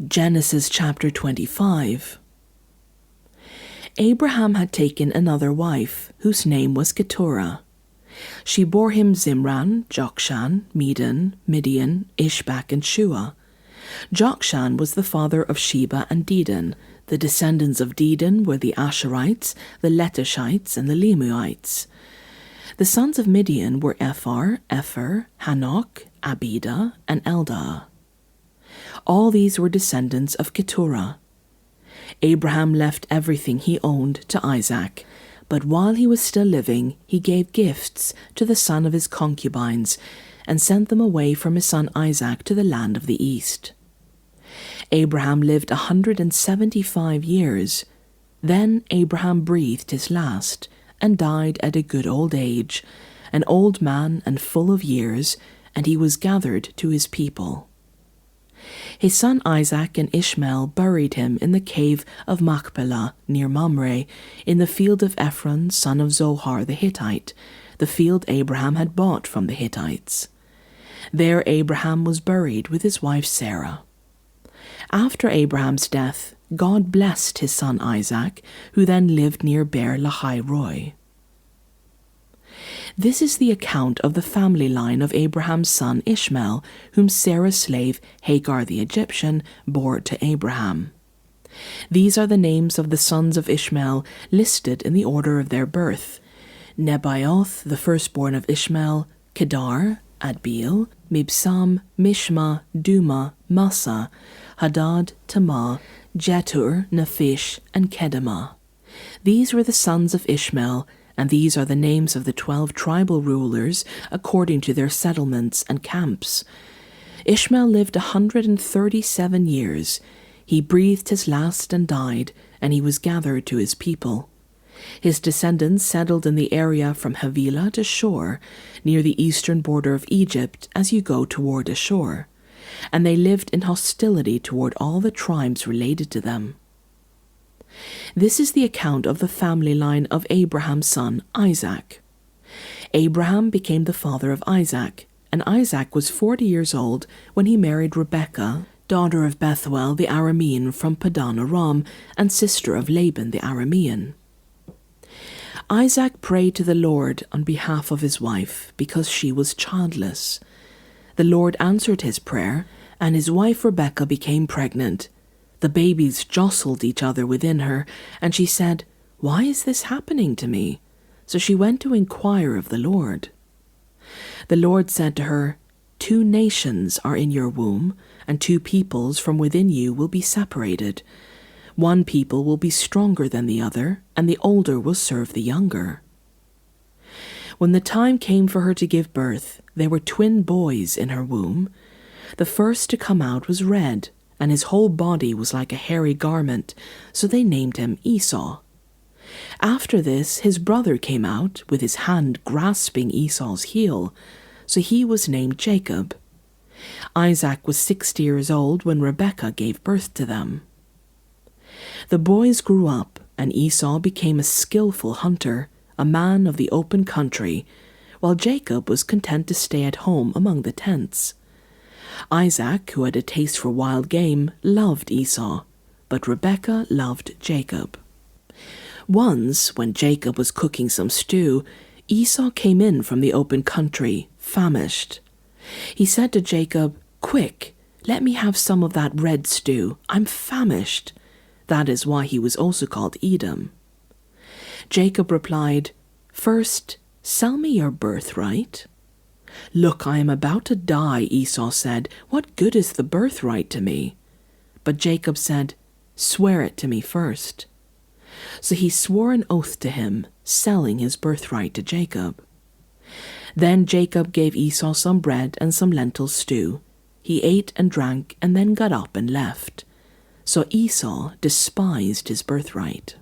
Genesis chapter 25. Abraham had taken another wife, whose name was Keturah. She bore him Zimran, Jokshan, Medan, Midian, Ishbak, and Shua. Jokshan was the father of Sheba and Dedan. The descendants of Dedan were the Asherites, the Letushites, and the Lemuites. The sons of Midian were Ephar, Hanok, Abida, and Eldah. All these were descendants of Keturah. Abraham left everything he owned to Isaac, but while he was still living, he gave gifts to the son of his concubines and sent them away from his son Isaac to the land of the east. Abraham lived 175 years. Then Abraham breathed his last and died at a good old age, an old man and full of years, and he was gathered to his people. His son Isaac and Ishmael buried him in the cave of Machpelah near Mamre, in the field of Ephron, son of Zohar the Hittite, the field Abraham had bought from the Hittites. There Abraham was buried with his wife Sarah. After Abraham's death, God blessed his son Isaac, who then lived near Beer Lahai Roi. This is the account of the family line of Abraham's son Ishmael, whom Sarah's slave Hagar the Egyptian bore to Abraham. These are the names of the sons of Ishmael listed in the order of their birth: Nebaioth, the firstborn of Ishmael, Kedar, Adbeel, Mibsam, Mishma, Duma, Massa, Hadad, Tamah, Jetur, Naphish, and Kedemah. These were the sons of Ishmael, and these are the names of the 12 tribal rulers according to their settlements and camps. Ishmael lived 137 years. He breathed his last and died, and he was gathered to his people. His descendants settled in the area from Havilah to Shur, near the eastern border of Egypt as you go toward Ashur, and they lived in hostility toward all the tribes related to them. This is the account of the family line of Abraham's son Isaac. Abraham became the father of Isaac, and Isaac was 40 years old when he married Rebekah, daughter of Bethuel the Aramean from Padan Aram, and sister of Laban the Aramean. Isaac prayed to the Lord on behalf of his wife because she was childless. The Lord answered his prayer, and his wife Rebekah became pregnant. The babies jostled each other within her, and she said, "Why is this happening to me?" So she went to inquire of the Lord. The Lord said to her, "2 nations are in your womb, and 2 peoples from within you will be separated. One people will be stronger than the other, and the older will serve the younger." When the time came for her to give birth, there were twin boys in her womb. The first to come out was red, and his whole body was like a hairy garment, so they named him Esau. After this, his brother came out, with his hand grasping Esau's heel, so he was named Jacob. Isaac was 60 years old when Rebekah gave birth to them. The boys grew up, and Esau became a skillful hunter, a man of the open country, while Jacob was content to stay at home among the tents. Isaac, who had a taste for wild game, loved Esau, but Rebekah loved Jacob. Once, when Jacob was cooking some stew, Esau came in from the open country, famished. He said to Jacob, "Quick, let me have some of that red stew. I'm famished." That is why he was also called Edom. Jacob replied, "First, sell me your birthright." "Look, I am about to die," Esau said. "What good is the birthright to me?" But Jacob said, "Swear it to me first." So he swore an oath to him, selling his birthright to Jacob. Then Jacob gave Esau some bread and some lentil stew. He ate and drank and then got up and left. So Esau despised his birthright.